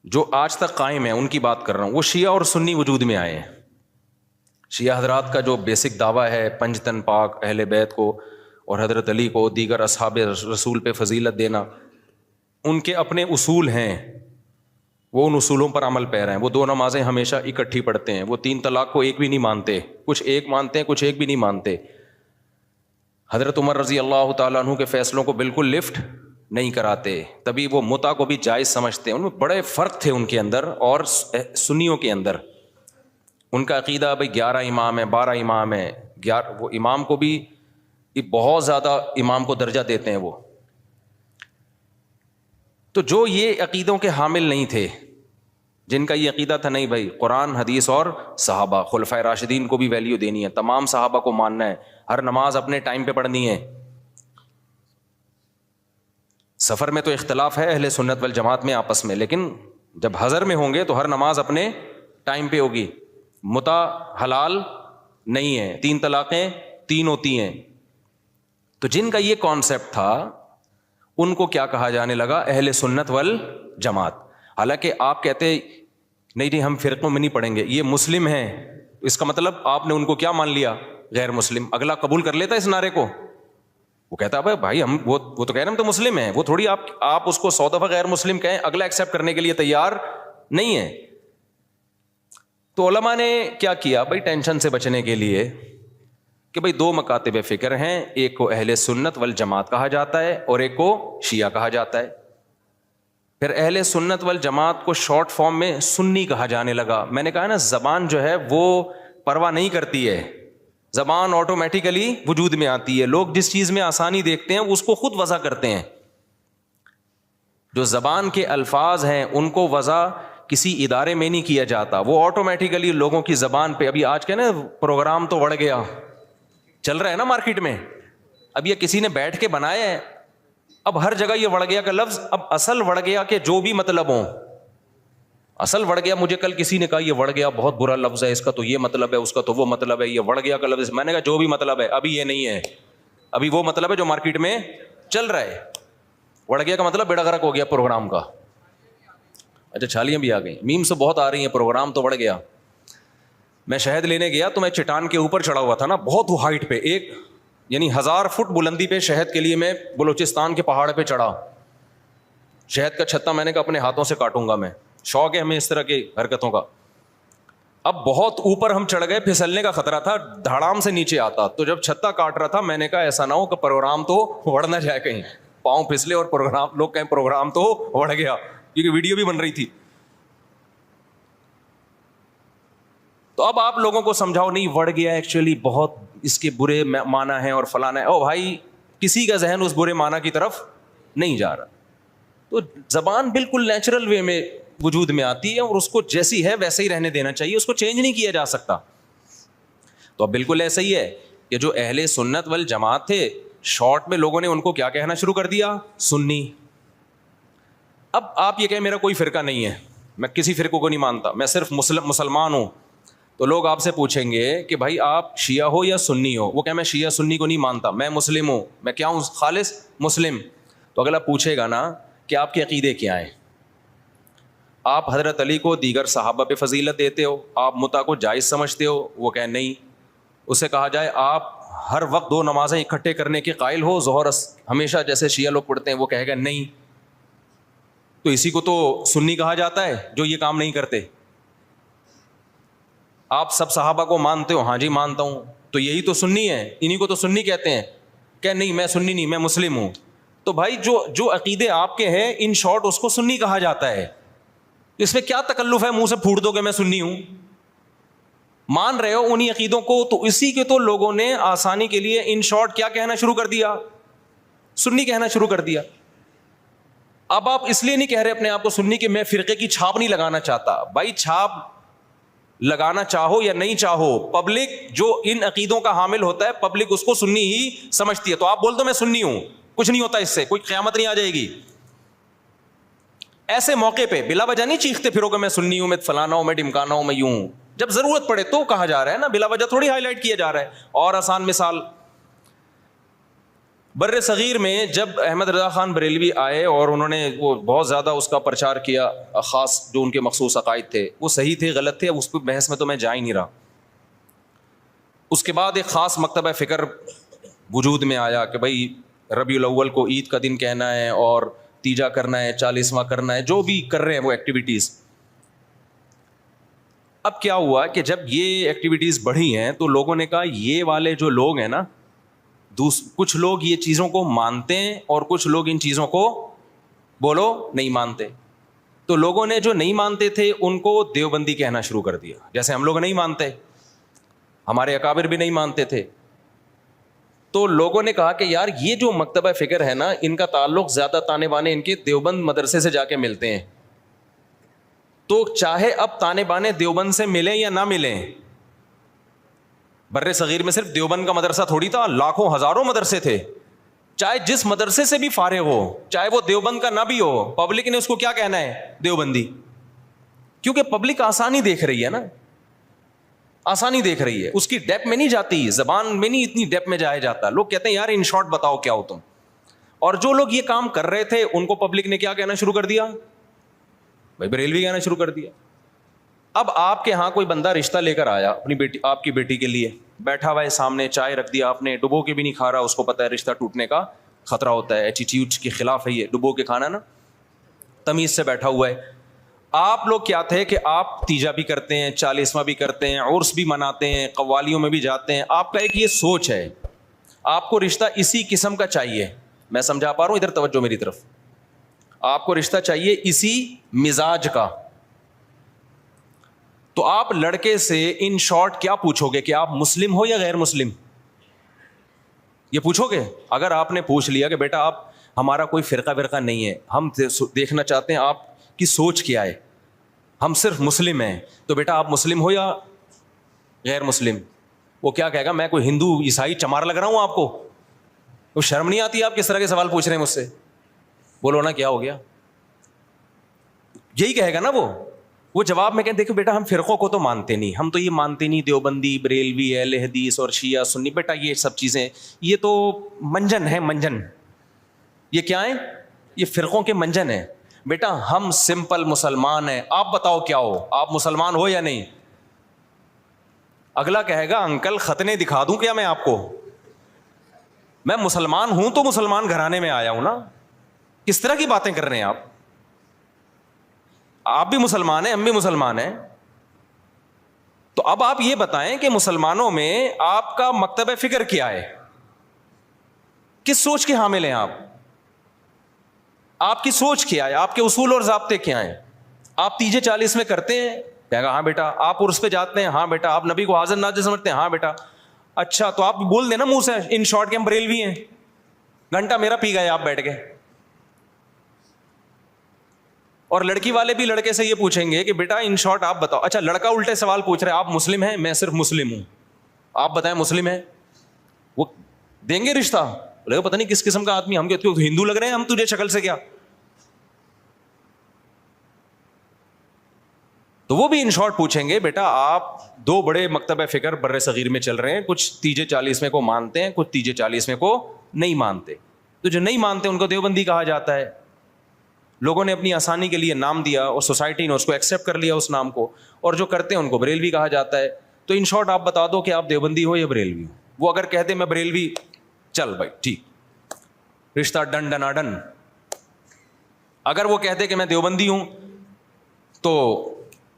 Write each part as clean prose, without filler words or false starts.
جو آج تک قائم ہیں ان کی بات کر رہا ہوں، وہ شیعہ اور سنی وجود میں آئے ہیں. شیعہ حضرات کا جو بیسک دعویٰ ہے پنج تن پاک، اہل بیت کو اور حضرت علی کو، دیگر اصحاب رسول پہ فضیلت دینا، ان کے اپنے اصول ہیں، وہ ان اصولوں پر عمل پیرا ہیں. وہ دو نمازیں ہمیشہ اکٹھی پڑھتے ہیں، وہ 3 طلاق کو ایک بھی نہیں مانتے، کچھ ایک مانتے ہیں کچھ ایک بھی نہیں مانتے. حضرت عمر رضی اللہ تعالیٰ عنہ کے فیصلوں کو بالکل لفٹ نہیں کراتے، تبھی وہ متع کو بھی جائز سمجھتے ہیں. ان میں بڑے فرق تھے ان کے اندر اور سنیوں کے اندر. ان کا عقیدہ بھائی 11 امام ہے، 12 امام ہے، وہ امام کو بھی بہت زیادہ امام کو درجہ دیتے ہیں وہ. تو جو یہ عقیدوں کے حامل نہیں تھے، جن کا یہ عقیدہ تھا نہیں بھائی قرآن حدیث اور صحابہ خلفائے راشدین کو بھی ویلیو دینی ہے، تمام صحابہ کو ماننا ہے، ہر نماز اپنے ٹائم پہ پڑھنی ہے. سفر میں تو اختلاف ہے اہل سنت والجماعت میں آپس میں، لیکن جب حضر میں ہوں گے تو ہر نماز اپنے ٹائم پہ ہوگی. متع حلال نہیں ہے، 3 طلاقیں 3 ہوتی ہیں. تو جن کا یہ کانسیپٹ تھا ان کو کیا کہا جانے لگا؟ اہل سنت والجماعت. حالانکہ آپ کہتے نہیں ہم فرقوں میں نہیں پڑھیں گے، یہ مسلم ہیں، اس کا مطلب آپ نے ان کو کیا مان لیا؟ غیر مسلم. اگلا قبول کر لیتا اس نعرے کو؟ وہ کہتا ہے بھائی ہم وہ تو کہہ رہے ہیں ہم تو مسلم ہیں. وہ تھوڑی آپ اس کو 100 دفعہ غیر مسلم کہیں، اگلا ایکسیپٹ کرنے کے لیے تیار نہیں ہے. تو علماء نے کیا کیا بھائی ٹینشن سے بچنے کے لیے کہ بھائی 2 مکاتب فکر ہیں، ایک کو اہل سنت والجماعت کہا جاتا ہے اور ایک کو شیعہ کہا جاتا ہے. پھر اہل سنت والجماعت کو شارٹ فارم میں سنی کہا جانے لگا. میں نے کہا نا زبان جو ہے وہ پرواہ نہیں کرتی ہے، زبان آٹومیٹیکلی وجود میں آتی ہے. لوگ جس چیز میں آسانی دیکھتے ہیں اس کو خود وضع کرتے ہیں. جو زبان کے الفاظ ہیں ان کو وضع کسی ادارے میں نہیں کیا جاتا، وہ آٹومیٹیکلی لوگوں کی زبان پہ. ابھی آج کے نا پروگرام تو بڑھ گیا چل رہا ہے نا مارکیٹ میں، اب یہ کسی نے بیٹھ کے بنایا ہے، اب ہر جگہ یہ وڑ گیا کا لفظ. اب اصل وڑ گیا کہ جو بھی مطلب ہو، اصل وڑ گیا. مجھے کل کسی نے کہا یہ وڑ گیا بہت برا لفظ ہے، اس کا تو یہ مطلب ہے، اس کا تو وہ مطلب ہے، یہ وڑ گیا کا لفظ. میں نے کہا جو بھی مطلب ہے ابھی یہ نہیں ہے، ابھی وہ مطلب ہے جو مارکیٹ میں چل رہا ہے. وڑ گیا کا مطلب بیڑا غرق ہو گیا پروگرام کا. اچھا چھالیاں بھی آ گئیں، میم سے بہت آ رہی ہیں، پروگرام تو وڑ گیا. میں شہد لینے گیا تو میں چٹان کے اوپر چڑھا ہوا تھا نا، بہت ہائٹ پہ، ایک یعنی 1000 فٹ بلندی پہ شہد کے لیے میں بلوچستان کے پہاڑ پہ چڑھا. شہد کا چھتا میں نے کہا اپنے ہاتھوں سے کاٹوں گا میں، شوق ہے ہمیں اس طرح کی حرکتوں کا. اب بہت اوپر ہم چڑھ گئے، پھسلنے کا خطرہ تھا، دھڑام سے نیچے آتا. تو جب چھتا کاٹ رہا تھا میں نے کہا ایسا نہ ہو کہ پروگرام تو وڑ نہ جائے، کہیں پاؤں پھسلے اور پروگرام لوگ کہیں پروگرام تو وڑ گیا، کیونکہ ویڈیو بھی بن رہی تھی. تو اب آپ لوگوں کو سمجھاؤ نہیں وڑ گیا، ایکچولی بہت اس کے برے معنی ہیں اور فلانا ہے. او بھائی کسی کا ذہن اس برے معنی کی طرف نہیں جا رہا. تو زبان بالکل نیچرل وے میں وجود میں آتی ہے اور اس کو جیسی ہے ویسے ہی رہنے دینا چاہیے، اس کو چینج نہیں کیا جا سکتا. تو اب بالکل ایسا ہی ہے کہ جو اہل سنت والجماعت تھے، شارٹ میں لوگوں نے ان کو کیا کہنا شروع کر دیا؟ سنی. اب آپ یہ کہیں میرا کوئی فرقہ نہیں ہے، میں کسی فرقے کو نہیں مانتا، میں صرف مسلمان ہوں. تو لوگ آپ سے پوچھیں گے کہ بھائی آپ شیعہ ہو یا سنی ہو؟ وہ کہ میں شیعہ سنی کو نہیں مانتا، میں مسلم ہوں. میں کیا ہوں؟ خالص مسلم. تو اگلا پوچھے گا نا کہ آپ کے عقیدے کیا ہیں؟ آپ حضرت علی کو دیگر صحابہ پہ فضیلت دیتے ہو، آپ متع کو جائز سمجھتے ہو؟ وہ کہ نہیں. اسے کہا جائے آپ ہر وقت 2 نمازیں اکٹھے کرنے کے قائل ہو، ظہر ہمیشہ جیسے شیعہ لوگ پڑھتے ہیں؟ وہ کہے گا نہیں. تو اسی کو تو سنی کہا جاتا ہے جو یہ کام نہیں کرتے. آپ سب صحابہ کو مانتے ہو؟ ہاں جی مانتا ہوں. تو یہی تو سنی ہے، انہی کو تو سنی کہتے ہیں. کہ نہیں میں سنی نہیں، میں مسلم ہوں. تو بھائی جو عقیدے آپ کے ہیں ان شارٹ اس کو سنی کہا جاتا ہے. اس میں کیا تکلف ہے منہ سے پھوٹ دو کہ میں سنی ہوں؟ مان رہے ہو انہی عقیدوں کو، تو اسی کے تو لوگوں نے آسانی کے لیے ان شارٹ کیا کہنا شروع کر دیا؟ سنی کہنا شروع کر دیا. اب آپ اس لیے نہیں کہہ رہے اپنے آپ کو سنی کہ میں فرقے کی چھاپ نہیں لگانا چاہتا. بھائی چھاپ لگانا چاہو یا نہیں چاہو، پبلک جو ان عقیدوں کا حامل ہوتا ہے پبلک اس کو سنی ہی سمجھتی ہے. تو آپ بول دو میں سنی ہوں، کچھ نہیں ہوتا، اس سے کوئی قیامت نہیں آ جائے گی. ایسے موقع پہ بلا وجہ نہیں چیختے پھرو کہ میں سنی ہوں، میں فلانا ہوں، میں ڈمکانا ہوں، میں یوں ہوں. جب ضرورت پڑے تو کہا جا رہا ہے نا، بلا وجہ تھوڑی ہائی لائٹ کیا جا رہا ہے. اور آسان مثال، بر صغیر میں جب احمد رضا خان بریلوی آئے اور انہوں نے وہ بہت زیادہ اس کا پرچار کیا، خاص جو ان کے مخصوص عقائد تھے وہ صحیح تھے غلط تھے، اس پہ بحث میں تو میں جا ہی نہیں رہا. اس کے بعد ایک خاص مکتبہ فکر وجود میں آیا کہ بھائی ربیع الاول کو عید کا دن کہنا ہے اور تیجا کرنا ہے، 40واں کرنا ہے، جو بھی کر رہے ہیں وہ ایکٹیویٹیز. اب کیا ہوا کہ جب یہ ایکٹیویٹیز بڑھی ہیں تو لوگوں نے کہا یہ والے جو لوگ ہیں نا، کچھ لوگ یہ چیزوں کو مانتے ہیں اور کچھ لوگ ان چیزوں کو بولو نہیں مانتے. تو لوگوں نے جو نہیں مانتے تھے ان کو دیوبندی کہنا شروع کر دیا، جیسے ہم لوگ نہیں مانتے، ہمارے اکابر بھی نہیں مانتے تھے. تو لوگوں نے کہا کہ یار یہ جو مکتبہ فکر ہے نا، ان کا تعلق زیادہ تانے بانے ان کے دیوبند مدرسے سے جا کے ملتے ہیں. تو چاہے اب تانے بانے دیوبند سے ملیں یا نہ ملیں، بر صغیر میں صرف دیوبند کا مدرسہ تھوڑی تھا، لاکھوں ہزاروں مدرسے تھے. چاہے جس مدرسے سے بھی فارغ ہو، چاہے وہ دیوبند کا نہ بھی ہو، پبلک نے اس کو کیا کہنا ہے؟ دیوبندی. کیونکہ پبلک آسانی دیکھ رہی ہے نا، آسانی دیکھ رہی ہے، اس کی ڈیپ میں نہیں جاتی، زبان میں نہیں اتنی ڈیپ میں جایا جاتا. لوگ کہتے ہیں یار ان شارٹ بتاؤ کیا ہو تم. اور جو لوگ یہ کام کر رہے تھے ان کو پبلک نے کیا کہنا شروع کر دیا؟ بھائی بریلوی کہنا شروع کر دیا. اب آپ کے ہاں کوئی بندہ رشتہ لے کر آیا اپنی بیٹی، آپ کی بیٹی کے لیے، بیٹھا ہوا ہے سامنے، چائے رکھ دیا آپ نے، ڈبو کے بھی نہیں کھا رہا، اس کو پتہ ہے رشتہ ٹوٹنے کا خطرہ ہوتا ہے، ایٹیٹیوڈ کے خلاف ہے یہ ڈبو کے کھانا نا، تمیز سے بیٹھا ہوا ہے. آپ لوگ کیا تھے کہ آپ تیجا بھی کرتے ہیں، 40واں بھی کرتے ہیں، عرس بھی مناتے ہیں، قوالیوں میں بھی جاتے ہیں. آپ کا ایک یہ سوچ ہے آپ کو رشتہ اسی قسم کا چاہیے. میں سمجھا پا رہا ہوں؟ ادھر توجہ میری طرف. آپ کو رشتہ چاہیے اسی مزاج کا. تو آپ لڑکے سے ان شارٹ کیا پوچھو گے کہ آپ مسلم ہو یا غیر مسلم؟ یہ پوچھو گے؟ اگر آپ نے پوچھ لیا کہ بیٹا آپ ہمارا کوئی فرقہ نہیں ہے، ہم دیکھنا چاہتے ہیں آپ کی سوچ کیا ہے، ہم صرف مسلم ہیں، تو بیٹا آپ مسلم ہو یا غیر مسلم؟ وہ کیا کہے گا؟ میں کوئی ہندو عیسائی چمار لگ رہا ہوں آپ کو؟ وہ شرم نہیں آتی آپ کس طرح کے سوال پوچھ رہے ہیں مجھ سے؟ بولو نا کیا ہو گیا؟ یہی کہے گا نا وہ جواب میں کہیں دیکھو بیٹا ہم فرقوں کو تو مانتے نہیں، ہم تو یہ مانتے نہیں دیوبندی، بریلوی، اہل حدیث اور شیعہ سنی. بیٹا یہ سب چیزیں یہ تو منجن ہے، منجن. یہ کیا ہے؟ یہ فرقوں کے منجن ہیں. بیٹا ہم سمپل مسلمان ہیں، آپ بتاؤ کیا ہو، آپ مسلمان ہو یا نہیں؟ اگلا کہے گا انکل ختنے دکھا دوں کیا میں آپ کو؟ میں مسلمان ہوں تو مسلمان گھرانے میں آیا ہوں نا. کس طرح کی باتیں کر رہے ہیں آپ؟ آپ بھی مسلمان ہیں، ہم بھی مسلمان ہیں. تو اب آپ یہ بتائیں کہ مسلمانوں میں آپ کا مکتبہ فکر کیا ہے؟ کس سوچ کے حامل ہیں آپ کی سوچ کیا ہے؟ آپ کے اصول اور ضابطے کیا ہیں؟ آپ تیجے 40 میں کرتے ہیں؟ کہے گا ہاں بیٹا. آپ عرس پہ جاتے ہیں؟ ہاں بیٹا. آپ نبی کو حاضر ناظر سمجھتے ہیں؟ ہاں بیٹا. اچھا تو آپ بول دینا منہ سے ان شارٹ کے ہم بریلوی ہیں. گھنٹہ میرا پی گئے آپ بیٹھ کے. اور لڑکی والے بھی لڑکے سے یہ پوچھیں گے کہ بیٹا ان شارٹ آپ بتاؤ. اچھا لڑکا الٹے سوال پوچھ رہے ہیں، آپ مسلم ہیں؟ میں صرف مسلم ہوں، آپ بتائیں مسلم ہیں؟ وہ دیں گے رشتہ؟ بولے گا پتہ نہیں کس قسم کا آدمی، ہم کہتے ہو ہندو لگ رہے ہیں ہم تجھے شکل سے کیا؟ تو وہ بھی ان شارٹ پوچھیں گے بیٹا آپ دو بڑے مکتبہ فکر بر صغیر میں چل رہے ہیں، کچھ تیجے 40 کو مانتے ہیں، کچھ تیجے 40 کو نہیں مانتے. تو جو نہیں مانتے ان کو دیوبندی کہا جاتا ہے. لوگوں نے اپنی آسانی کے لیے نام دیا اور سوسائٹی نے اس کو ایکسیپٹ کر لیا اس نام کو، اور جو کرتے ہیں ان کو بریلوی کہا جاتا ہے. تو ان شارٹ آپ بتا دو کہ آپ دیوبندی ہو یا بریلوی ہو. وہ اگر کہتے میں بریلوی، چل بھائی ٹھیک، رشتہ ڈن ڈنا ڈن. اگر وہ کہتے کہ میں دیوبندی ہوں تو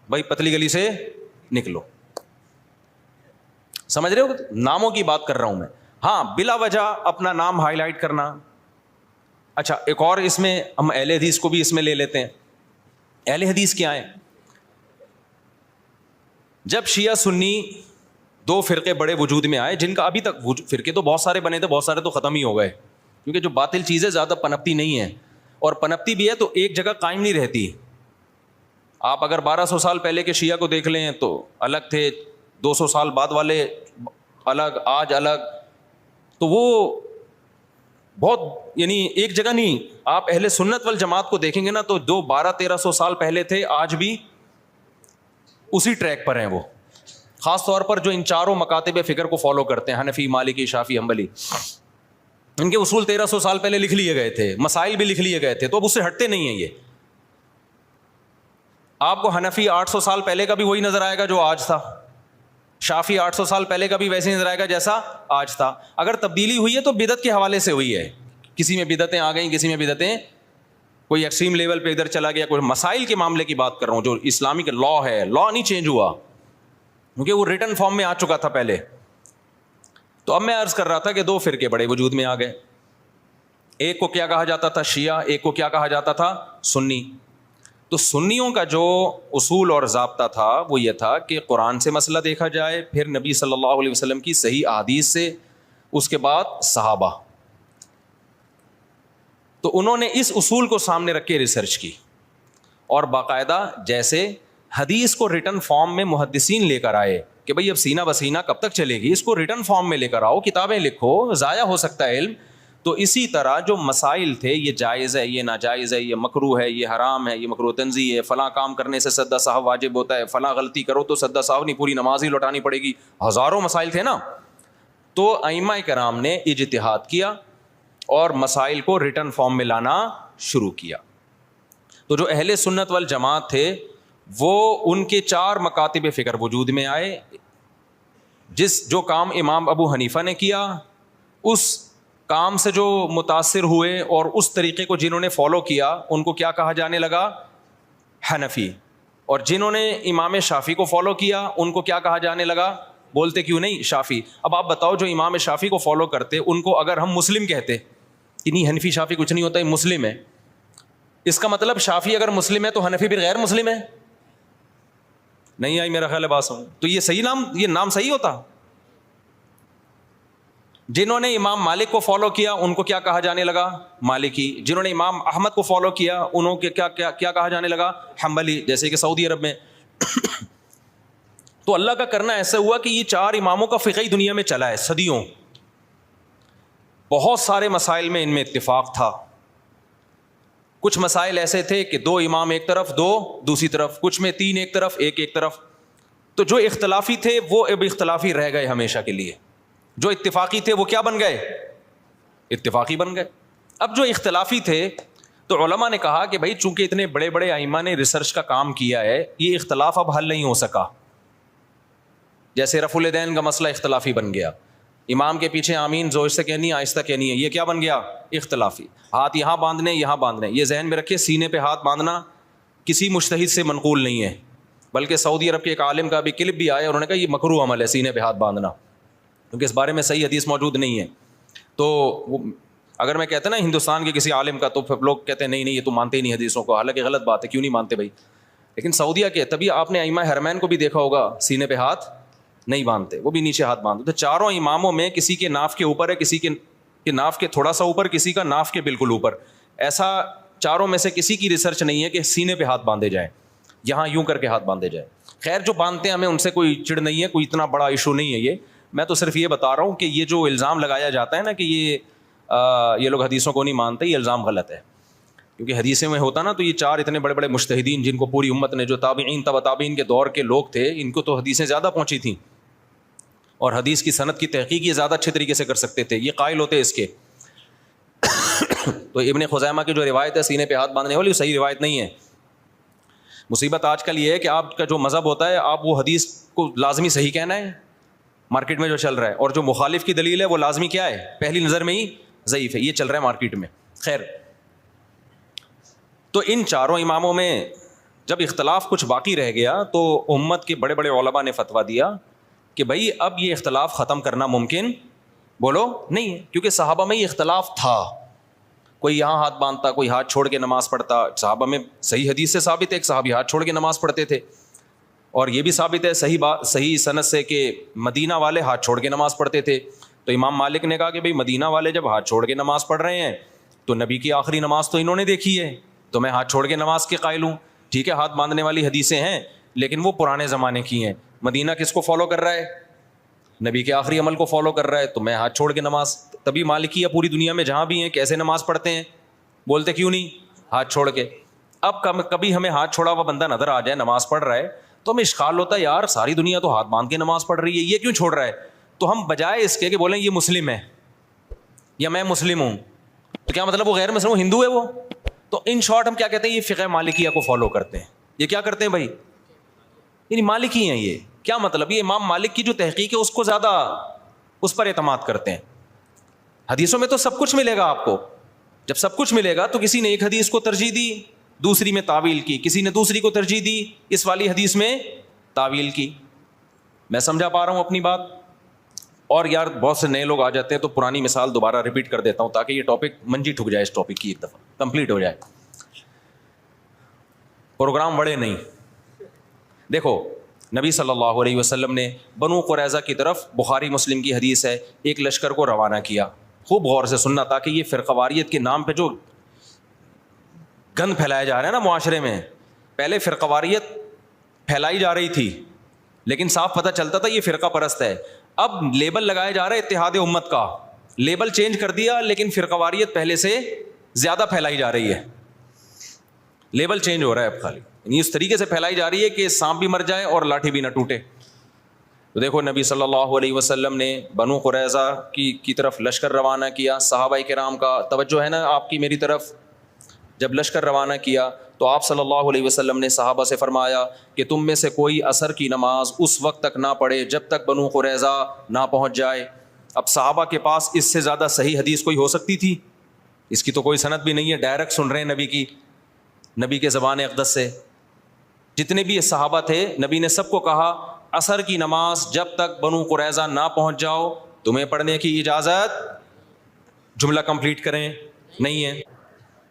بھائی پتلی گلی سے نکلو. سمجھ رہے ہو؟ ناموں کی بات کر رہا ہوں میں. ہاں بلا وجہ اپنا نام ہائی لائٹ کرنا. اچھا ایک اور اس میں ہم اہل حدیث کو بھی اس میں لے لیتے ہیں. اہل حدیث کیا ہے؟ جب شیعہ سنی دو فرقے بڑے وجود میں آئے، جن کا ابھی تک فرقے تو بہت سارے بنے تھے، بہت سارے تو ختم ہی ہو گئے، کیونکہ جو باطل چیزیں زیادہ پنپتی نہیں ہیں، اور پنپتی بھی ہے تو ایک جگہ قائم نہیں رہتی. آپ اگر 1200 سال پہلے کے شیعہ کو دیکھ لیں تو الگ تھے، 200 سال بعد والے الگ، آج الگ. تو وہ بہت یعنی ایک جگہ نہیں. آپ اہل سنت والجماعت کو دیکھیں گے نا تو جو 1200-1300 سال پہلے تھے آج بھی اسی ٹریک پر ہیں وہ. خاص طور پر جو ان چاروں مکاتب فکر کو فالو کرتے ہیں، حنفی، مالکی، شافعی، حنبلی. ان کے اصول 1300 سال پہلے لکھ لیے گئے تھے, مسائل بھی لکھ لیے گئے تھے, تو اب اس سے ہٹتے نہیں ہیں یہ. آپ کو حنفی 800 سال پہلے کا بھی وہی نظر آئے گا جو آج تھا, شافی 800 سال پہلے کا بھی ویسے ہی نظر آئے گا جیسا آج تھا. اگر تبدیلی ہوئی ہے تو بدعت کے حوالے سے ہوئی ہے, کسی میں بدعتیں آ گئیں, کسی میں بدعتیں, کوئی ایکسٹریم لیول پہ ادھر چلا گیا, کوئی مسائل کے معاملے کی بات کر رہا ہوں. جو اسلامک لا ہے, لا نہیں چینج ہوا کیونکہ وہ ریٹن فارم میں آ چکا تھا پہلے. تو اب میں عرض کر رہا تھا کہ دو فرقے بڑے وجود میں آ گئے. ایک کو کیا کہا جاتا تھا؟ شیعہ. ایک کو کیا کہا جاتا تھا؟ سنی. تو سنیوں کا جو اصول اور ضابطہ تھا وہ یہ تھا کہ قرآن سے مسئلہ دیکھا جائے, پھر نبی صلی اللہ علیہ وسلم کی صحیح احادیث سے, اس کے بعد صحابہ. تو انہوں نے اس اصول کو سامنے رکھ کے ریسرچ کی, اور باقاعدہ جیسے حدیث کو ریٹن فارم میں محدثین لے کر آئے کہ بھئی اب سینہ بسینہ کب تک چلے گی, اس کو ریٹن فارم میں لے کر آؤ, کتابیں لکھو, ضائع ہو سکتا ہے علم. تو اسی طرح جو مسائل تھے, یہ جائز ہے, یہ ناجائز ہے, یہ مکروہ ہے, یہ حرام ہے, یہ مکروہ تنزیہ ہے, فلاں کام کرنے سے سدا صاحب واجب ہوتا ہے, فلاں غلطی کرو تو سدا صاحب نہیں, پوری نماز ہی لوٹانی پڑے گی, ہزاروں مسائل تھے نا. تو ائمہ کرام نے اجتہاد کیا اور مسائل کو ریٹن فارم میں لانا شروع کیا. تو جو اہل سنت والجماعت تھے وہ ان کے 4 مکاتب فکر وجود میں آئے. جو کام امام ابو حنیفہ نے کیا, اس کام سے جو متاثر ہوئے اور اس طریقے کو جنہوں نے فالو کیا, ان کو کیا کہا جانے لگا؟ حنفی. اور جنہوں نے امام شافعی کو فالو کیا, ان کو کیا کہا جانے لگا؟ بولتے کیوں نہیں شافعی. اب آپ بتاؤ, جو امام شافعی کو فالو کرتے ان کو اگر ہم مسلم کہتے کہ نہیں حنفی شافعی کچھ نہیں ہوتا, یہ مسلم ہے, اس کا مطلب شافعی اگر مسلم ہے تو حنفی بھی غیر مسلم ہے؟ نہیں آئی میرا خیال ہے بات سمجھ. تو یہ صحیح نام, یہ نام صحیح ہوتا؟ جنہوں نے امام مالک کو فالو کیا ان کو کیا کہا جانے لگا؟ مالکی. جنہوں نے امام احمد کو فالو کیا انہوں کے کیا کہا جانے لگا؟ حنبلی, جیسے کہ سعودی عرب میں. تو اللہ کا کرنا ایسا ہوا کہ یہ 4 اماموں کا فقہ دنیا میں چلا ہے صدیوں. بہت سارے مسائل میں ان میں اتفاق تھا. کچھ مسائل ایسے تھے کہ 2 امام ایک طرف, 2 دوسری طرف, کچھ میں 3 ایک طرف, 1 ایک طرف. تو جو اختلافی تھے وہ اب اختلافی رہ گئے ہمیشہ کے لیے, جو اتفاقی تھے وہ کیا بن گئے؟ اتفاقی بن گئے. اب جو اختلافی تھے تو علماء نے کہا کہ بھائی چونکہ اتنے بڑے بڑے ائمہ نے ریسرچ کا کام کیا ہے, یہ اختلاف اب حل نہیں ہو سکا. جیسے رفع الیدین کا مسئلہ اختلافی بن گیا, امام کے پیچھے آمین زور سے کہنی ہے آہستہ کہنی ہے, یہ کیا بن گیا؟ اختلافی. ہاتھ یہاں باندھنے یہاں باندھنے, یہ ذہن میں رکھے سینے پہ ہاتھ باندھنا کسی مجتہد سے منقول نہیں ہے, بلکہ سعودی عرب کے ایک عالم کا بھی کلپ بھی آیا, انہوں نے کہا یہ مکروہ عمل ہے سینے پہ ہاتھ باندھنا, کیونکہ اس بارے میں صحیح حدیث موجود نہیں ہے. تو اگر میں کہتا نا ہندوستان کے کسی عالم کا, تو پھر لوگ کہتے ہیں نہیں نہیں یہ تو مانتے ہی نہیں حدیثوں کو, حالانکہ غلط بات ہے, کیوں نہیں مانتے بھائی. لیکن سعودیہ کے, تبھی آپ نے ائمہ حرمین کو بھی دیکھا ہوگا سینے پہ ہاتھ نہیں باندھتے, وہ بھی نیچے ہاتھ باندھتے. تو 4 اماموں میں کسی کے ناف کے اوپر ہے, کسی کے ناف کے تھوڑا سا اوپر, کسی کا ناف کے بالکل اوپر. ایسا 4 میں سے کسی کی ریسرچ نہیں ہے کہ سینے پہ ہاتھ باندھے جائیں, یہاں یوں کر کے ہاتھ باندھے جائیں. خیر جو باندھتے ہیں ہمیں ان سے کوئی چڑ نہیں ہے, کوئی اتنا بڑا ایشو نہیں ہے یہ. میں تو صرف یہ بتا رہا ہوں کہ یہ جو الزام لگایا جاتا ہے نا کہ یہ لوگ حدیثوں کو نہیں مانتے, یہ الزام غلط ہے. کیونکہ حدیثیں میں ہوتا نا تو یہ 4 اتنے بڑے بڑے مجتہدین جن کو پوری امت نے, جو تابعین تبع تابعین کے دور کے لوگ تھے, ان کو تو حدیثیں زیادہ پہنچی تھیں اور حدیث کی سند کی تحقیق یہ زیادہ اچھے طریقے سے کر سکتے تھے, یہ قائل ہوتے اس کے. تو ابن خزیمہ کی جو روایت ہے سینے پہ ہاتھ باندھنے والی, وہ صحیح روایت نہیں ہے. مصیبت آج کل یہ ہے کہ آپ کا جو مذہب ہوتا ہے آپ وہ حدیث کو لازمی صحیح کہنا ہے مارکیٹ میں جو چل رہا ہے, اور جو مخالف کی دلیل ہے وہ لازمی کیا ہے؟ پہلی نظر میں ہی ضعیف ہے. یہ چل رہا ہے مارکیٹ میں. خیر, تو ان 4 اماموں میں جب اختلاف کچھ باقی رہ گیا تو امت کے بڑے بڑے علماء نے فتویٰ دیا کہ بھائی اب یہ اختلاف ختم کرنا ممکن بولو نہیں ہے, کیونکہ صحابہ میں یہ اختلاف تھا. کوئی یہاں ہاتھ باندھتا, کوئی ہاتھ چھوڑ کے نماز پڑھتا. صحابہ میں صحیح حدیث سے ثابت ہے ایک صحابی ہاتھ چھوڑ کے نماز پڑھتے تھے, اور یہ بھی ثابت ہے صحیح سند سے کہ مدینہ والے ہاتھ چھوڑ کے نماز پڑھتے تھے. تو امام مالک نے کہا کہ بھئی مدینہ والے جب ہاتھ چھوڑ کے نماز پڑھ رہے ہیں تو نبی کی آخری نماز تو انہوں نے دیکھی ہے, تو میں ہاتھ چھوڑ کے نماز کے قائل ہوں. ٹھیک ہے, ہاتھ باندھنے والی حدیثیں ہیں لیکن وہ پرانے زمانے کی ہیں. مدینہ کس کو فالو کر رہا ہے؟ نبی کے آخری عمل کو فالو کر رہا ہے, تو میں ہاتھ چھوڑ کے نماز. تبھی مالکیہ پوری دنیا میں جہاں بھی ہیں کیسے نماز پڑھتے ہیں؟ بولتے کیوں نہیں؟ ہاتھ چھوڑ کے. اب کبھی ہمیں ہاتھ چھوڑا ہوا بندہ نظر آ جائے نماز پڑھ رہا ہے تو ہمیں اشکال ہوتا ہے یار ساری دنیا تو ہاتھ باندھ کے نماز پڑھ رہی ہے, یہ کیوں چھوڑ رہا ہے؟ تو ہم بجائے اس کے کہ بولیں یہ مسلم ہے یا میں مسلم ہوں, تو کیا مطلب وہ غیر مسلم ہندو ہے وہ؟ تو ان شارٹ ہم کیا کہتے ہیں, یہ فقہ مالکیہ کو فالو کرتے ہیں. یہ کیا کرتے ہیں بھائی, یعنی مالکی ہیں. یہ کیا مطلب, یہ امام مالک کی جو تحقیق ہے اس کو زیادہ اس پر اعتماد کرتے ہیں. حدیثوں میں تو سب کچھ ملے گا آپ کو, جب سب کچھ ملے گا تو کسی نے ایک حدیث کو ترجیح دی, دوسری میں تعویل کی, کسی نے دوسری کو ترجیح دی, اس والی حدیث میں تعویل کی. میں سمجھا پا رہا ہوں اپنی بات؟ اور یار بہت سے نئے لوگ آ جاتے ہیں تو پرانی مثال دوبارہ ریپیٹ کر دیتا ہوں تاکہ یہ ٹاپک منجی ٹھک جائے, اس ٹاپک کی ایک دفعہ کمپلیٹ ہو جائے, پروگرام بڑے نہیں. دیکھو نبی صلی اللہ علیہ وسلم نے بنو قریظہ کی طرف, بخاری مسلم کی حدیث ہے, ایک لشکر کو روانہ کیا. خوب غور سے سننا تاکہ یہ فرقواریت کے نام پہ جو گند پھیلایا جا رہا ہے نا معاشرے میں, پہلے فرقواریت پھیلائی جا رہی تھی لیکن صاف پتہ چلتا تھا یہ فرقہ پرست ہے. اب لیبل لگایا جا رہا ہے اتحاد امت کا, لیبل چینج کر دیا لیکن فرقواریت پہلے سے زیادہ پھیلائی جا رہی ہے. لیبل چینج ہو رہا ہے اب خالی, یعنی اس طریقے سے پھیلائی جا رہی ہے کہ سانپ بھی مر جائے اور لاٹھی بھی نہ ٹوٹے. تو دیکھو نبی صلی اللہ علیہ وسلم نے بنو قریظہ کی طرف لشکر روانہ کیا. صحابہ کرام کا توجہ ہے نا آپ کی میری طرف. جب لشکر روانہ کیا تو آپ صلی اللہ علیہ وسلم نے صحابہ سے فرمایا کہ تم میں سے کوئی عصر کی نماز اس وقت تک نہ پڑھے جب تک بنو قریظہ نہ پہنچ جائے. اب صحابہ کے پاس اس سے زیادہ صحیح حدیث کوئی ہو سکتی تھی؟ اس کی تو کوئی سند بھی نہیں ہے, ڈائریکٹ سن رہے ہیں نبی کے زبان اقدس سے. جتنے بھی صحابہ تھے نبی نے سب کو کہا عصر کی نماز جب تک بنو قریظہ نہ پہنچ جاؤ تمہیں پڑھنے کی اجازت, جملہ کمپلیٹ کریں, نہیں ہے.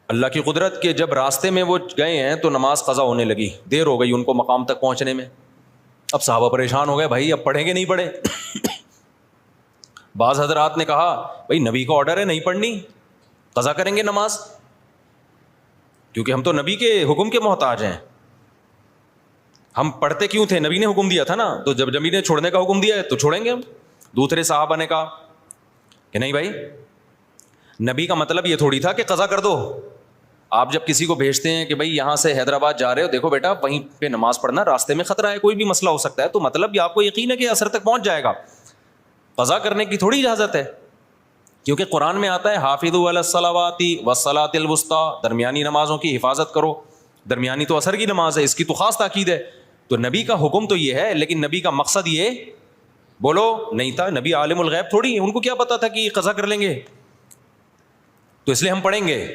اللہ کی قدرت کہ جب راستے میں وہ گئے ہیں تو نماز قضا ہونے لگی, دیر ہو گئی ان کو مقام تک پہنچنے میں. اب صحابہ پریشان ہو گئے, بھائی اب پڑھیں گے نہیں پڑھیں. بعض حضرات نے کہا بھائی نبی کا آرڈر ہے نہیں پڑھنی, قضا کریں گے نماز, کیونکہ ہم تو نبی کے حکم کے محتاج ہیں. ہم پڑھتے کیوں تھے, نبی نے حکم دیا تھا نا, تو جب نبی نے چھوڑنے کا حکم دیا ہے تو چھوڑیں گے ہم. دوسرے صحابہ نے کہا کہ نہیں بھائی, نبی کا مطلب یہ تھوڑی تھا کہ قضا کر دو. آپ جب کسی کو بھیجتے ہیں کہ بھائی یہاں سے حیدرآباد جا رہے ہو, دیکھو بیٹا وہیں پہ نماز پڑھنا, راستے میں خطرہ ہے, کوئی بھی مسئلہ ہو سکتا ہے, تو مطلب یہ آپ کو یقین ہے کہ عصر تک پہنچ جائے گا. قضا کرنے کی تھوڑی اجازت ہے, کیونکہ قرآن میں آتا ہے حافظوا علی الصلوات والصلاۃ الوسطیٰ, درمیانی نمازوں کی حفاظت کرو. درمیانی تو عصر کی نماز ہے, اس کی تو خاص تاکید ہے. تو نبی کا حکم تو یہ ہے, لیکن نبی کا مقصد یہ بولو نہیں تھا. نبی عالم الغیب تھوڑی, ان کو کیا پتا تھا کہ قضا کر لیں گے, تو اس لیے ہم پڑھیں گے.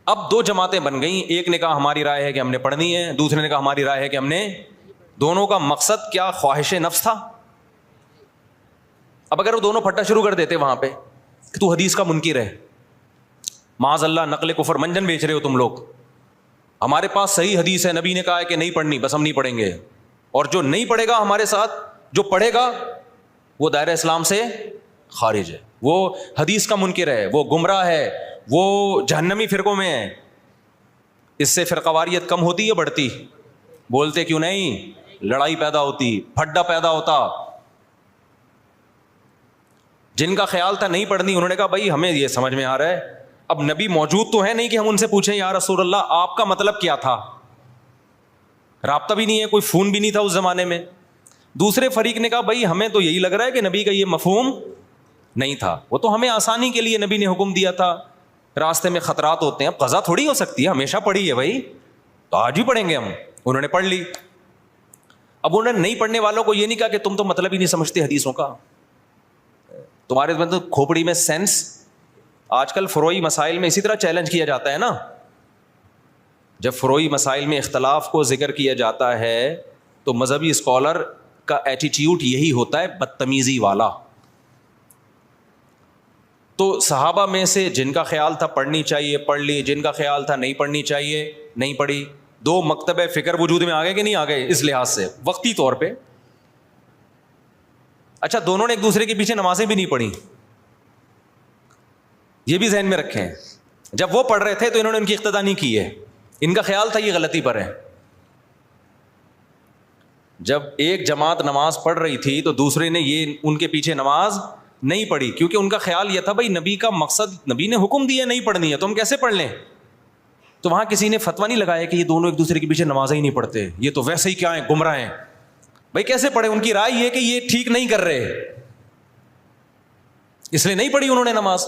اب دو جماعتیں بن گئیں, ایک نے کہا ہماری رائے ہے کہ ہم نے پڑھنی ہے, دوسرے نے کہا ہماری رائے ہے کہ ہم نے. دونوں کا مقصد کیا, خواہش نفس تھا. اب اگر وہ دونوں پھٹا شروع کر دیتے وہاں پہ کہ تو حدیث کا منکر ہے, معاذ اللہ نقل کفر منجن بیچ رہے ہو تم لوگ, ہمارے پاس صحیح حدیث ہے, نبی نے کہا ہے کہ نہیں پڑھنی, بس ہم نہیں پڑھیں گے. اور جو نہیں پڑھے گا ہمارے ساتھ, جو پڑھے گا وہ دائرہ اسلام سے خارج ہے, وہ حدیث کا منکر ہے, وہ گمراہ ہے, وہ جہنمی فرقوں میں ہے. اس سے فرقواریت کم ہوتی ہے بڑھتی؟ بولتے کیوں نہیں, لڑائی پیدا ہوتی, پھڈا پیدا ہوتا. جن کا خیال تھا نہیں پڑھنی, انہوں نے کہا بھائی ہمیں یہ سمجھ میں آ رہا ہے, اب نبی موجود تو ہے نہیں کہ ہم ان سے پوچھیں یا رسول اللہ آپ کا مطلب کیا تھا. رابطہ بھی نہیں ہے, کوئی فون بھی نہیں تھا اس زمانے میں. دوسرے فریق نے کہا بھائی ہمیں تو یہی لگ رہا ہے کہ نبی کا یہ مفہوم نہیں تھا, وہ تو ہمیں آسانی کے لیے نبی نے حکم دیا تھا, راستے میں خطرات ہوتے ہیں, اب قضا تھوڑی ہو سکتی ہے, ہمیشہ پڑھی ہے بھائی, تو آج بھی پڑھیں گے ہم. انہوں نے پڑھ لی. اب انہوں نے نہیں پڑھنے والوں کو یہ نہیں کہا کہ تم تو مطلب ہی نہیں سمجھتے حدیثوں کا, تمہارے مطلب کھوپڑی میں سینس. آج کل فروعی مسائل میں اسی طرح چیلنج کیا جاتا ہے نا, جب فروعی مسائل میں اختلاف کو ذکر کیا جاتا ہے تو مذہبی اسکالر کا ایٹیٹیوڈ یہی ہوتا ہے, بدتمیزی والا. تو صحابہ میں سے جن کا خیال تھا پڑھنی چاہیے پڑھ لی, جن کا خیال تھا نہیں پڑھنی چاہیے نہیں پڑھی. دو مکتب فکر وجود میں آ گئے کہ نہیں آ گئے اس لحاظ سے وقتی طور پہ. اچھا دونوں نے ایک دوسرے کے پیچھے نمازیں بھی نہیں پڑھی, یہ بھی ذہن میں رکھیں. جب وہ پڑھ رہے تھے تو انہوں نے ان کی اقتدا نہیں کی ہے, ان کا خیال تھا یہ غلطی پر ہے. جب ایک جماعت نماز پڑھ رہی تھی تو دوسرے نے یہ ان کے پیچھے نماز نہیں پڑھی, کیونکہ ان کا خیال یہ تھا بھائی نبی کا مقصد, نبی نے حکم دیا نہیں پڑھنی ہے تو ہم کیسے پڑھ لیں. تو وہاں کسی نے فتویٰ نہیں لگایا کہ یہ دونوں ایک دوسرے کے پیچھے نمازیں ہی نہیں پڑھتے, یہ تو ویسے ہی کیا ہیں گمراہ ہیں. بھائی کیسے پڑھے, ان کی رائے یہ کہ یہ ٹھیک نہیں کر رہے. اس لیے نہیں پڑھی انہوں نے نماز.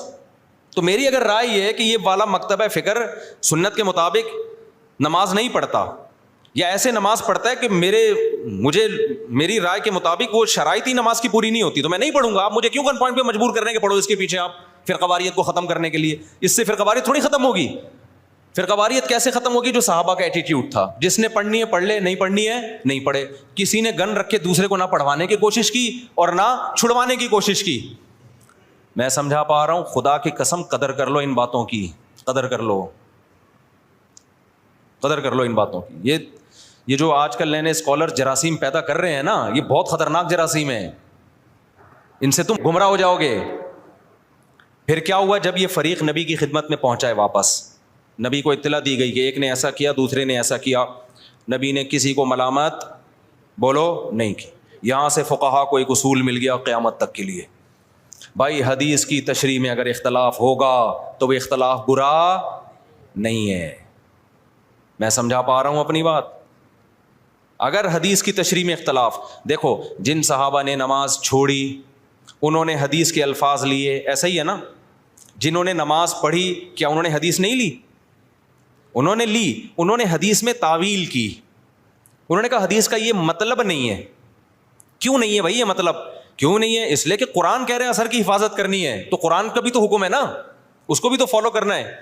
تو میری اگر رائے یہ ہے کہ یہ والا مکتبہ فکر سنت کے مطابق نماز نہیں پڑھتا یا ایسے نماز پڑھتا ہے کہ میری رائے کے مطابق وہ شرائط ہی نماز کی پوری نہیں ہوتی, تو میں نہیں پڑھوں گا. آپ مجھے کیوں گن پوائنٹ پہ مجبور کر رہے ہیں کہ پڑھو اس کے پیچھے آپ فرقواریت کو ختم کرنے کے لیے؟ اس سے فرقواریت تھوڑی ختم ہوگی. فرقواریت کیسے ختم ہوگی؟ جو صحابہ کا ایٹیٹیوڈ تھا, جس نے پڑھنی ہے پڑھ لے, نہیں پڑھنی ہے نہیں پڑھے. کسی نے گن رکھ کے دوسرے کو نہ پڑھوانے کی کوشش کی اور نہ چھڑوانے کی کوشش کی. میں سمجھا پا رہا ہوں؟ خدا کی قسم قدر کر لو ان باتوں کی, قدر کر لو ان باتوں کی. یہ جو آج کل نئے نئے اسکالر جراثیم پیدا کر رہے ہیں نا, یہ بہت خطرناک جراثیم ہیں. ان سے تم گمراہ ہو جاؤ گے. پھر کیا ہوا جب یہ فریق نبی کی خدمت میں پہنچائے واپس؟ نبی کو اطلاع دی گئی کہ ایک نے ایسا کیا, دوسرے نے ایسا کیا. نبی نے کسی کو ملامت بولو نہیں کی. یہاں سے فقہا کو ایک اصول مل گیا قیامت تک کے لیے. بھائی حدیث کی تشریح میں اگر اختلاف ہوگا تو وہ اختلاف برا نہیں ہے. میں سمجھا پا رہا ہوں اپنی بات؟ اگر حدیث کی تشریح میں اختلاف, دیکھو جن صحابہ نے نماز چھوڑی انہوں نے حدیث کے الفاظ لیے, ایسا ہی ہے نا. جنہوں نے نماز پڑھی کیا انہوں نے حدیث نہیں لی؟ انہوں نے لی. انہوں نے حدیث میں تعویل کی. انہوں نے کہا حدیث کا یہ مطلب نہیں ہے. کیوں نہیں ہے بھائی یہ مطلب؟ کیوں نہیں ہے؟ اس لیے کہ قرآن کہہ رہے ہیں اثر کی حفاظت کرنی ہے, تو قرآن کا بھی تو حکم ہے نا, اس کو بھی تو فالو کرنا ہے.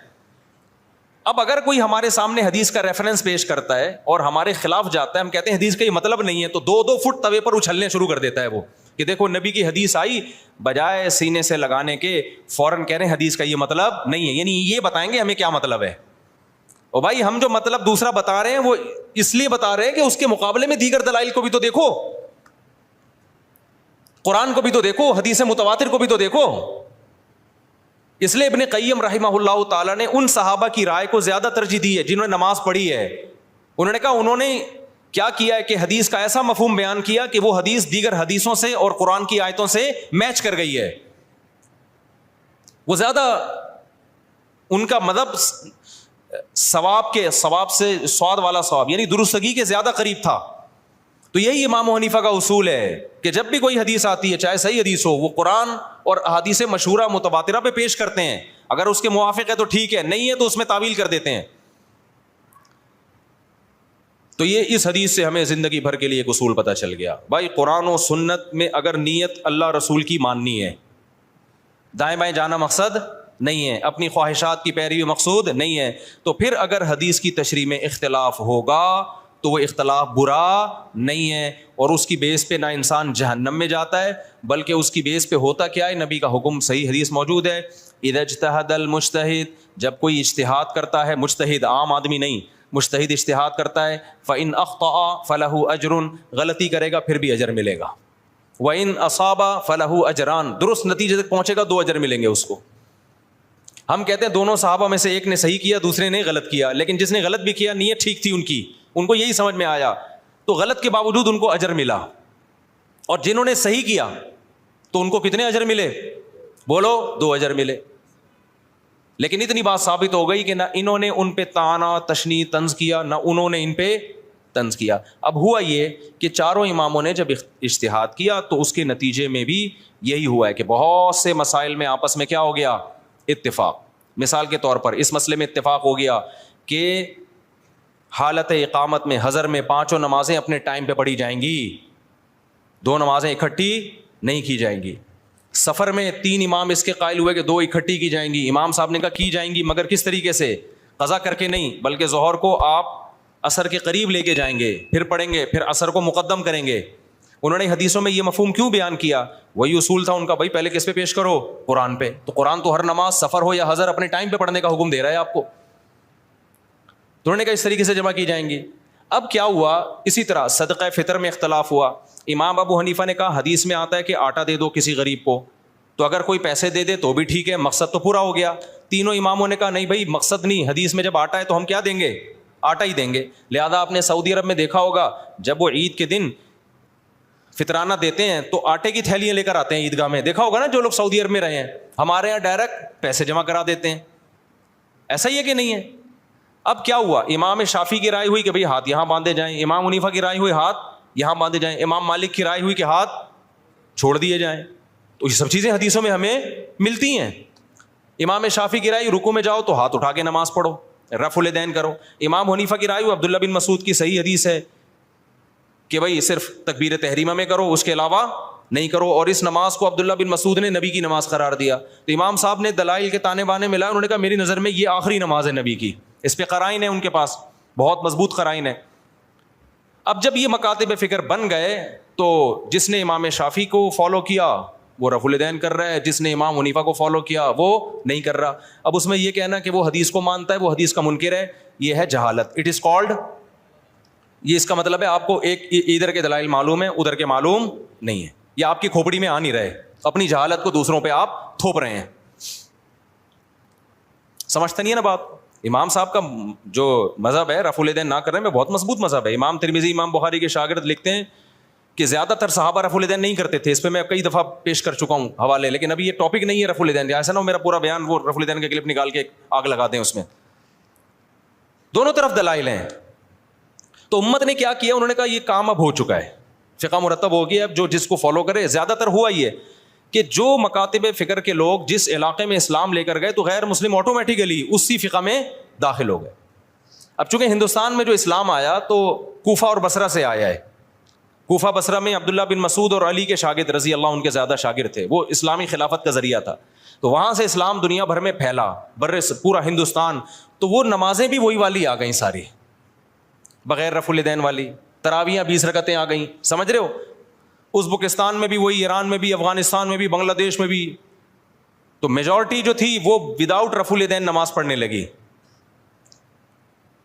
اب اگر کوئی ہمارے سامنے حدیث کا ریفرنس پیش کرتا ہے اور ہمارے خلاف جاتا ہے, ہم کہتے ہیں حدیث کا یہ مطلب نہیں ہے, تو 2 فٹ توے پر اچھلنے شروع کر دیتا ہے وہ کہ دیکھو نبی کی حدیث آئی, بجائے سینے سے لگانے کے فوراً کہہ رہے ہیں حدیث کا یہ مطلب نہیں ہے. یعنی یہ بتائیں گے ہمیں کیا مطلب ہے. اور بھائی ہم جو مطلب دوسرا بتا رہے ہیں وہ اس لیے بتا رہے ہیں کہ اس کے مقابلے میں دیگر دلائل کو بھی تو دیکھو, قرآن کو بھی تو دیکھو, حدیث متواتر کو بھی تو دیکھو. اس لیے ابن قیم رحمہ اللہ تعالیٰ نے ان صحابہ کی رائے کو زیادہ ترجیح دی ہے جنہوں نے نماز پڑھی ہے. انہوں نے کہا انہوں نے کیا کیا ہے کہ حدیث کا ایسا مفہوم بیان کیا کہ وہ حدیث دیگر حدیثوں سے اور قرآن کی آیتوں سے میچ کر گئی ہے. وہ زیادہ ان کا مذہب ثواب سے سواد والا ثواب یعنی درستگی کے زیادہ قریب تھا. تو یہی امام حنیفہ کا اصول ہے کہ جب بھی کوئی حدیث آتی ہے چاہے صحیح حدیث ہو, وہ قرآن اور احادیث مشہورہ متواترہ پہ پیش کرتے ہیں. اگر اس کے موافق ہے تو ٹھیک ہے, نہیں ہے تو اس میں تعویل کر دیتے ہیں. تو یہ اس حدیث سے ہمیں زندگی بھر کے لیے ایک اصول پتہ چل گیا. بھائی قرآن و سنت میں اگر نیت اللہ رسول کی ماننی ہے, دائیں بائیں جانا مقصد نہیں ہے, اپنی خواہشات کی پیروی مقصود نہیں ہے, تو پھر اگر حدیث کی تشریح میں اختلاف ہوگا تو وہ اختلاف برا نہیں ہے, اور اس کی بیس پہ نہ انسان جہنم میں جاتا ہے بلکہ اس کی بیس پہ ہوتا کیا ہے, نبی کا حکم صحیح حدیث موجود ہے. اذا اجتہد المجتہد, جب کوئی اجتہاد کرتا ہے, مجتہد عام آدمی نہیں, مجتہد اجتہاد کرتا ہے, فإن اخطأ فلہ اجر, غلطی کرے گا پھر بھی اجر ملے گا, وإن اصاب فلہ اجران, درست نتیجے تک پہنچے گا 2 اجر ملیں گے اس کو. ہم کہتے ہیں دونوں صحابہ میں سے ایک نے صحیح کیا دوسرے نے غلط کیا, لیکن جس نے غلط بھی کیا نیت ٹھیک تھی ان کو یہی سمجھ میں آیا تو غلط کے باوجود ان کو اجر ملا, اور جنہوں نے صحیح کیا تو ان کو کتنے اجر ملے؟ بولو 2 اجر ملے. لیکن اتنی بات ثابت ہو گئی کہ نہ انہوں نے ان پہ طعنہ تشنیع طنز کیا, نہ انہوں نے ان پہ طنز کیا. اب ہوا یہ کہ چاروں اماموں نے جب اجتہاد کیا تو اس کے نتیجے میں بھی یہی ہوا ہے کہ بہت سے مسائل میں آپس میں کیا ہو گیا؟ اتفاق. مثال کے طور پر اس مسئلے میں اتفاق ہو گیا کہ حالت اقامت میں حضر میں 5 نمازیں اپنے ٹائم پہ پڑھی جائیں گی, 2 نمازیں اکٹھی نہیں کی جائیں گی. سفر میں 3 امام اس کے قائل ہوئے کہ 2 اکٹھی کی جائیں گی. امام صاحب نے کہا کی جائیں گی, مگر کس طریقے سے؟ قضا کر کے نہیں, بلکہ ظہر کو آپ عصر کے قریب لے کے جائیں گے, پھر پڑھیں گے, پھر عصر کو مقدم کریں گے. انہوں نے حدیثوں میں یہ مفہوم کیوں بیان کیا؟ وہی اصول تھا ان کا, بھائی پہلے کس پہ پیش کرو؟ قرآن پہ. تو قرآن تو ہر نماز سفر ہو یا حضر اپنے ٹائم پہ پڑھنے کا حکم دے رہا ہے آپ کو. تو انہوں نے کہا اس طریقے سے جمع کی جائیں گی. اب کیا ہوا؟ اسی طرح صدقہ فطر میں اختلاف ہوا. امام ابو حنیفہ نے کہا حدیث میں آتا ہے کہ آٹا دے دو کسی غریب کو, تو اگر کوئی پیسے دے دے تو بھی ٹھیک ہے, مقصد تو پورا ہو گیا. تینوں اماموں نے کہا نہیں بھائی مقصد نہیں, حدیث میں جب آٹا ہے تو ہم کیا دیں گے؟ آٹا ہی دیں گے. لہذا آپ نے سعودی عرب میں دیکھا ہوگا جب وہ عید کے دن فطرانہ دیتے ہیں تو آٹے کی تھیلیاں لے کر آتے ہیں عیدگاہ میں. دیکھا ہوگا نا جو لوگ سعودی عرب میں رہے ہیں. ہمارے یہاں ڈائریکٹ پیسے جمع کرا دیتے ہیں. ایسا ہی ہے کہ نہیں ہے؟ اب کیا ہوا؟ امام شافعی کی رائے ہوئی کہ بھئی ہاتھ یہاں باندھے جائیں, امام حنیفہ کی رائے ہوئی ہاتھ یہاں باندھے جائیں, امام مالک کی رائے ہوئی کہ ہاتھ چھوڑ دیے جائیں. تو یہ سب چیزیں حدیثوں میں ہمیں ملتی ہیں. امام شافعی کی رائے رکوع میں جاؤ تو ہاتھ اٹھا کے نماز پڑھو, رفع الیدین کرو. امام حنیفہ کی رائے عبداللہ بن مسعود کی صحیح حدیث ہے کہ بھائی صرف تکبیر تحریمہ میں کرو, اس کے علاوہ نہیں کرو, اور اس نماز کو عبداللہ بن مسعود نے نبی کی نماز قرار دیا. تو امام صاحب نے دلائل کے تانے بانے ملا, انہوں نے کہا میری نظر میں یہ آخری نماز ہے نبی کی, اس پہ قرائن ہے ان کے پاس, بہت مضبوط قرائن ہے. اب جب یہ مکاتب فکر بن گئے تو جس نے امام شافعی کو فالو کیا وہ رفع الیدین کر رہا ہے, جس نے امام حنیفہ کو فالو کیا وہ نہیں کر رہا. اب اس میں یہ کہنا کہ وہ حدیث کو مانتا ہے, وہ حدیث کا منکر ہے, یہ ہے جہالت. اٹ از کالڈ, یہ اس کا مطلب ہے آپ کو ایک ادھر کے دلائل معلوم ہے, ادھر کے معلوم نہیں ہے, یہ آپ کی کھوپڑی میں آ نہیں رہے, اپنی جہالت کو دوسروں پہ آپ تھوپ رہے ہیں. سمجھتے نہیں ہے نا بات. امام صاحب کا جو مذہب ہے رفع الیدین نہ کرنے میں بہت مضبوط مذہب ہے. امام ترمذی, امام بخاری کے شاگرد لکھتے ہیں کہ زیادہ تر صحابہ رفع الیدین نہیں کرتے تھے. اس پہ میں کئی دفعہ پیش کر چکا ہوں حوالے, لیکن ابھی یہ ٹاپک نہیں ہے رفع الیدین. ایسا نہ ہو میرا پورا بیان وہ رفع الیدین کا کلپ نکال کے آگ لگا دیں اس میں. دونوں طرف دلائل ہیں. تو امت نے کیا کیا, انہوں نے کہا یہ کام اب ہو چکا ہے, فقہ مرتب ہو گیا, اب جو جس کو فالو کرے. زیادہ تر ہوا یہ کہ جو مکاتب فکر کے لوگ جس علاقے میں اسلام لے کر گئے تو غیر مسلم آٹومیٹیکلی اسی فقہ میں داخل ہو گئے. اب چونکہ ہندوستان میں جو اسلام آیا تو کوفہ اور بصرہ سے آیا ہے. کوفہ بصرہ میں عبداللہ بن مسعود اور علی کے شاگرد رضی اللہ ان کے زیادہ شاگرد تھے, وہ اسلامی خلافت کا ذریعہ تھا. تو وہاں سے اسلام دنیا بھر میں پھیلا, پورا ہندوستان. تو وہ نمازیں بھی وہی والی آ گئیں ساری, بغیر رفع الیدین والی. تراویحاں 20 رکعتیں آ گئیں, سمجھ رہے ہو. ازبکستان میں بھی وہی, ایران میں بھی, افغانستان میں بھی, بنگلہ دیش میں بھی. تو میجورٹی جو تھی وہ وداؤٹ رفع الیدین نماز پڑھنے لگی.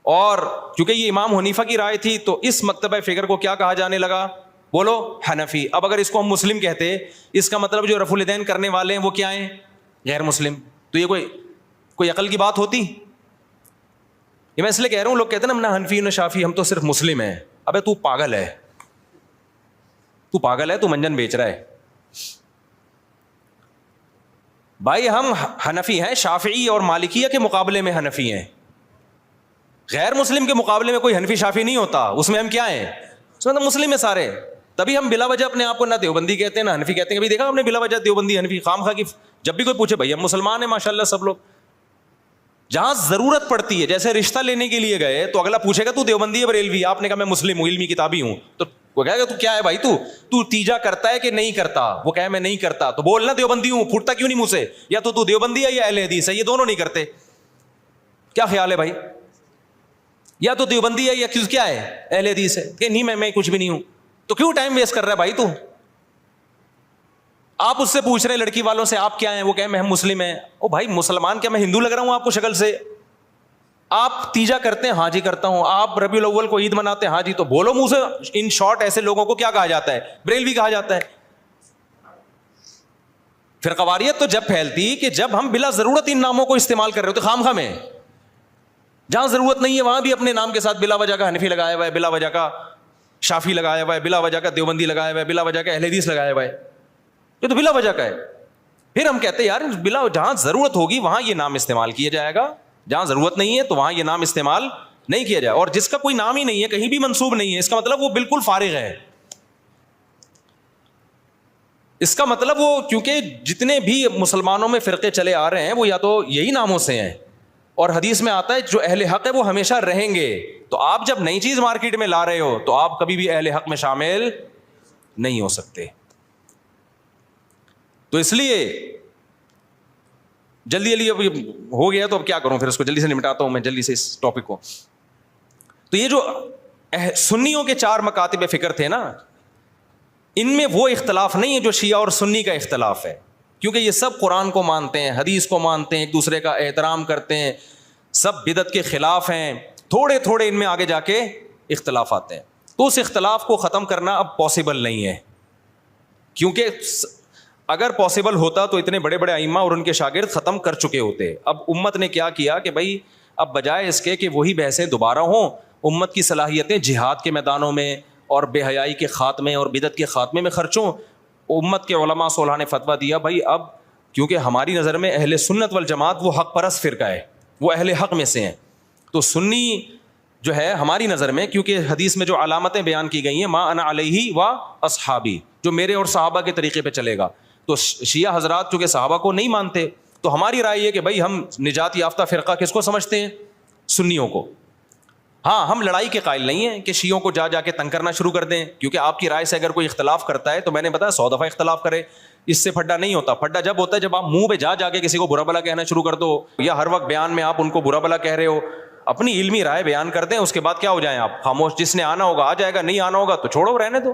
اور کیونکہ یہ امام حنیفہ کی رائے تھی تو اس مکتبہ فکر کو کیا کہا جانے لگا, بولو حنفی. اب اگر اس کو ہم مسلم کہتے, اس کا مطلب جو رفع الیدین کرنے والے ہیں وہ کیا ہیں, غیر مسلم. تو یہ کوئی عقل کی بات ہوتی؟ یہ میں اس لیے کہہ رہا ہوں, لوگ کہتے ہیں نا نہ حنفی نہ شافی, ہم تو صرف مسلم ہیں. ابے تو پاگل ہے, تو پاگل ہے, تو منجن بیچ رہا ہے. بھائی ہم حنفی ہیں, شافعی اور مالکیہ کے مقابلے میں حنفی ہیں. غیر مسلم کے مقابلے میں کوئی حنفی شافعی نہیں ہوتا. اس میں ہم کیا ہیں, اس میں تو مسلم ہیں سارے. تبھی ہم بلا وجہ اپنے آپ کو نہ دیوبندی کہتے ہیں نہ حنفی کہتے ہیں. کبھی دیکھا ہم نے بلا وجہ دیوبندی حنفی خام خواہ کی؟ جب بھی کوئی پوچھے بھائی ہم مسلمان ہیں ماشاء اللہ سب لوگ. جہاں ضرورت پڑتی ہے, جیسے رشتہ لینے کے لیے گئے تو اگلا پوچھے گا تو دیوبندی ہے بریلوی؟ آپ نے کہا میں مسلم ہوں, علمی کتابی ہوں. تو وہ کہے گا تو کیا ہے بھائی, تو تیجا کرتا ہے کہ نہیں کرتا؟ وہ کہے میں نہیں کرتا. تو بولنا دیوبندی ہوں, پھوٹتا کیوں نہیں منہ سے؟ یا تو دیوبندی ہے یا اہل حدیث ہے, یہ دونوں نہیں کرتے. کیا خیال ہے بھائی؟ یا تو دیوبندی ہے یا کیا ہے, اہل حدیث ہے. کہ نہیں میں کچھ بھی نہیں ہوں. تو کیوں ٹائم ویسٹ کر رہا ہے بھائی تو؟ آپ اس سے پوچھ رہے ہیں لڑکی والوں سے آپ کیا ہیں, وہ کہیں میں ہم مسلم ہیں. او بھائی مسلمان کیا میں ہندو لگ رہا ہوں آپ کو شکل سے؟ آپ تیجا کرتے ہیں, ہاں جی کرتا ہوں. آپ ربیع الاول کو عید مناتے ہیں, ہاں جی. تو بولو منہ سے. ان شارٹ ایسے لوگوں کو کیا کہا جاتا ہے, بریلوی کہا جاتا ہے. فرقواریت تو جب پھیلتی کہ جب ہم بلا ضرورت ان ناموں کو استعمال کر رہے ہوتے خام خواہ میں. جہاں ضرورت نہیں ہے وہاں بھی اپنے نام کے ساتھ بلا وجہ کا حنفی لگایا ہوا ہے, بلا وجہ کا شافی لگایا ہوا ہے, بلا وجہ کا دیوبندی لگایا ہوا ہے, بلا وجہ کا اہل حدیث لگایا ہوا ہے. یہ تو بلا وجہ کا ہے. پھر ہم کہتے ہیں یار بلا جہاں ضرورت ہوگی وہاں یہ نام استعمال کیا جائے گا, جہاں ضرورت نہیں ہے تو وہاں یہ نام استعمال نہیں کیا جائے. اور جس کا کوئی نام ہی نہیں ہے, کہیں بھی منسوب نہیں ہے, اس کا مطلب وہ بالکل فارغ ہے. اس کا مطلب وہ, کیونکہ جتنے بھی مسلمانوں میں فرقے چلے آ رہے ہیں وہ یا تو یہی ناموں سے ہیں, اور حدیث میں آتا ہے جو اہل حق ہے وہ ہمیشہ رہیں گے. تو آپ جب نئی چیز مارکیٹ میں لا رہے ہو تو آپ کبھی بھی اہل حق میں شامل نہیں ہو سکتے. تو اس لیے جلدی اب ہو گیا تو اب کیا کروں, پھر اس کو جلدی سے نمٹاتا ہوں میں جلدی سے اس ٹاپک کو. تو یہ جو سنیوں کے 4 مکاتب فکر تھے نا, ان میں وہ اختلاف نہیں ہے جو شیعہ اور سنی کا اختلاف ہے, کیونکہ یہ سب قرآن کو مانتے ہیں, حدیث کو مانتے ہیں, ایک دوسرے کا احترام کرتے ہیں, سب بدعت کے خلاف ہیں. تھوڑے ان میں آگے جا کے اختلاف آتے ہیں. تو اس اختلاف کو ختم کرنا اب پاسبل نہیں ہے, کیونکہ اگر پاسبل ہوتا تو اتنے بڑے ائمہ اور ان کے شاگرد ختم کر چکے ہوتے. اب امت نے کیا کیا کہ بھائی اب بجائے اس کے کہ وہی بحثیں دوبارہ ہوں, امت کی صلاحیتیں جہاد کے میدانوں میں اور بے حیائی کے خاتمے اور بدعت کے خاتمے میں خرچوں. امت کے علماء صلحاء نے فتویٰ دیا بھائی اب کیونکہ ہماری نظر میں اہل سنت والجماعت وہ حق پرست فرقہ ہے, وہ اہل حق میں سے ہیں. تو سنی جو ہے ہماری نظر میں, کیونکہ حدیث میں جو علامتیں بیان کی گئی ہیں, ما انا علیہ و اصحابی, جو میرے اور صحابہ کے طریقے پہ چلے گا, تو شیعہ حضرات چونکہ صحابہ کو نہیں مانتے، تو ہماری رائے یہ کہ بھائی ہم نجات یافتہ فرقہ کس کو سمجھتے ہیں؟ سنیوں کو. ہاں ہم لڑائی کے قائل نہیں ہیں کہ شیعوں کو جا جا کے تنگ کرنا شروع کر دیں، کیونکہ آپ کی رائے سے اگر کوئی اختلاف کرتا ہے تو میں نے بتایا 100 دفعہ اختلاف کرے، اس سے پھڈا نہیں ہوتا. پھڈا جب ہوتا ہے جب آپ منہ پہ جا جا کے کسی کو برا بلا کہنا شروع کر دو، یا ہر وقت بیان میں آپ ان کو برا بلا کہہ رہے ہو. اپنی علمی رائے بیان کر دیں، اس کے بعد کیا ہو جائیں آپ خاموش. جس نے آنا ہوگا آ جائے گا، نہیں آنا ہوگا تو چھوڑو، رہنے دو.